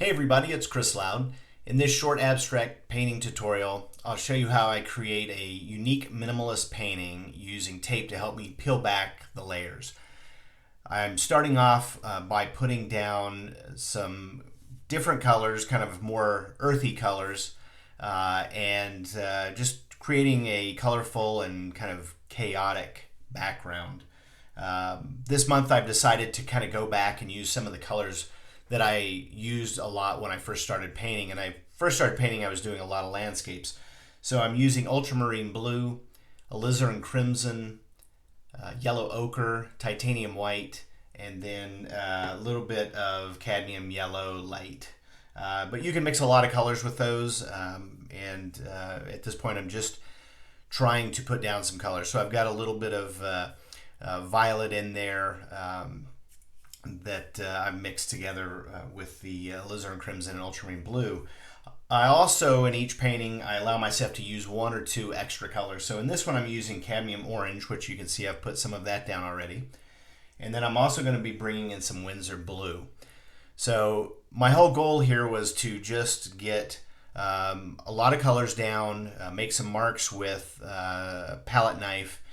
Hey everybody, it's Chris Loud. In this short abstract painting tutorial, I'll show you how I create a unique minimalist painting using tape to help me peel back the layers. I'm starting off by putting down some different colors, kind of more earthy colors, and just creating a colorful and kind of chaotic background. This month I've decided to kind of go back and use some of the colors that I used a lot when I first started painting. And I first started painting, I was doing a lot of landscapes. So I'm using ultramarine blue, alizarin crimson, yellow ochre, titanium white, and then a little bit of cadmium yellow light. But you can mix a lot of colors with those. At this point, I'm just trying to put down some colors. So I've got a little bit of violet in there. That I've mixed together with the alizarin crimson and ultramarine blue. I also, in each painting, I allow myself to use one or two extra colors. So in this one, I'm using cadmium orange, which you can see I've put some of that down already. And then I'm also going to be bringing in some Winsor blue. So my whole goal here was to just get a lot of colors down, make some marks with a palette knife.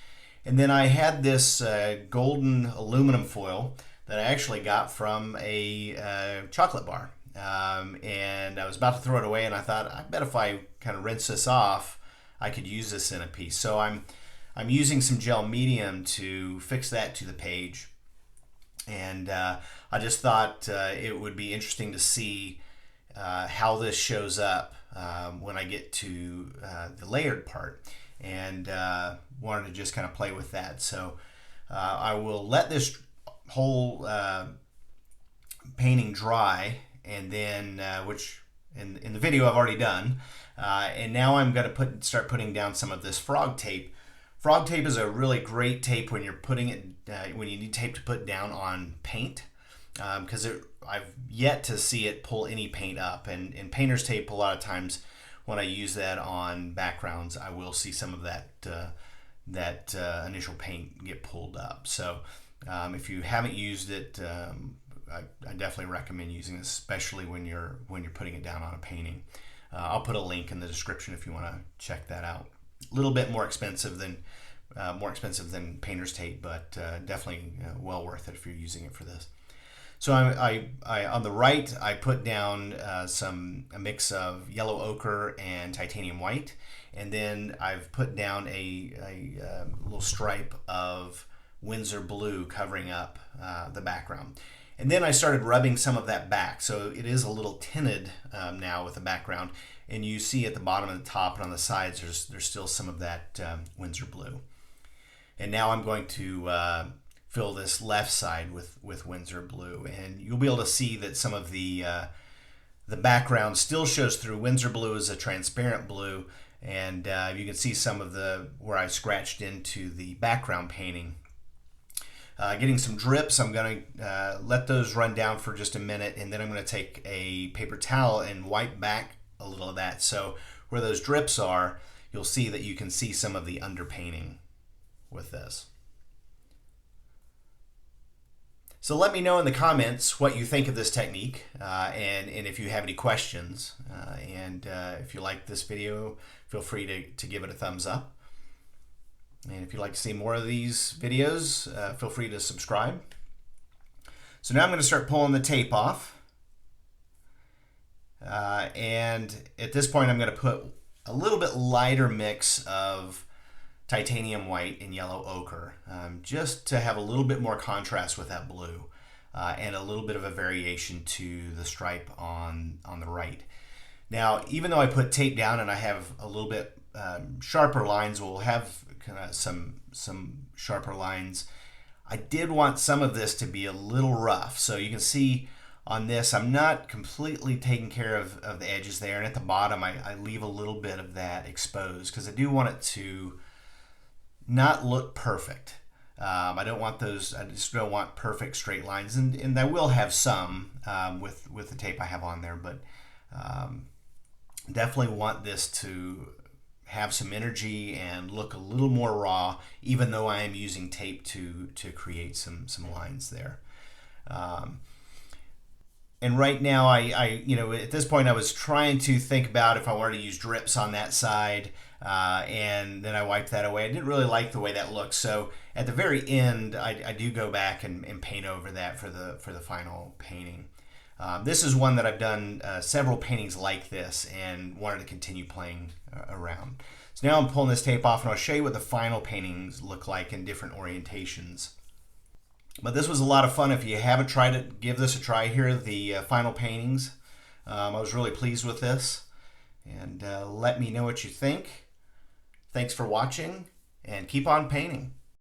And then I had this golden aluminum foil that I actually got from a chocolate bar. And I was about to throw it away, and I thought, I bet if I kind of rinse this off, I could use this in a piece. So I'm using some gel medium to fix that to the page. And I just thought it would be interesting to see how this shows up when I get to the layered part. And wanted to just kind of play with that. So I will let this whole painting dry, and then which in the video I've already done, and now I'm going to start putting down some of this frog tape. Frog tape is a really great tape when you're putting it when you need tape to put down on paint, because I've yet to see it pull any paint up, and in painter's tape a lot of times when I use that on backgrounds I will see some of that initial paint get pulled up. So if you haven't used it, I definitely recommend using this, especially when you're putting it down on a painting. I'll put a link in the description if you want to check that out. A little bit more expensive than painter's tape, but definitely well worth it if you're using it for this. So I on the right I put down a mix of yellow ochre and titanium white, and then I've put down a little stripe of Winsor blue covering up the background. And then I started rubbing some of that back. So it is a little tinted now with the background. And you see at the bottom and the top and on the sides, there's still some of that Winsor blue. And now I'm going to fill this left side with Winsor blue. And you'll be able to see that some of the background still shows through. Winsor blue is a transparent blue. And you can see some of where I scratched into the background painting. Getting some drips. I'm going to let those run down for just a minute, and then I'm going to take a paper towel and wipe back a little of that. So where those drips are, you'll see that you can see some of the underpainting with this. So let me know in the comments what you think of this technique, and if you have any questions. If you like this video, feel free to give it a thumbs up. And if you'd like to see more of these videos, feel free to subscribe. So now I'm going to start pulling the tape off. And at this point, I'm going to put a little bit lighter mix of titanium white and yellow ochre, just to have a little bit more contrast with that blue, and a little bit of a variation to the stripe on the right. Now, even though I put tape down and I have a little bit sharper lines, we'll have kind of some sharper lines. I did want some of this to be a little rough. So you can see on this, I'm not completely taking care of the edges there. And at the bottom, I leave a little bit of that exposed because I do want it to not look perfect. I don't want those, I just don't want perfect straight lines. And I will have some with the tape I have on there, but definitely want this to have some energy and look a little more raw, even though I am using tape to create some lines there. And right now, at this point, I was trying to think about if I wanted to use drips on that side, and then I wiped that away. I didn't really like the way that looked, so at the very end, I do go back and paint over that for the final painting. This is one that I've done several paintings like this and wanted to continue playing around. So now I'm pulling this tape off, and I'll show you what the final paintings look like in different orientations. But this was a lot of fun. If you haven't tried it, give this a try. Here are the final paintings. I was really pleased with this. And let me know what you think. Thanks for watching, and keep on painting.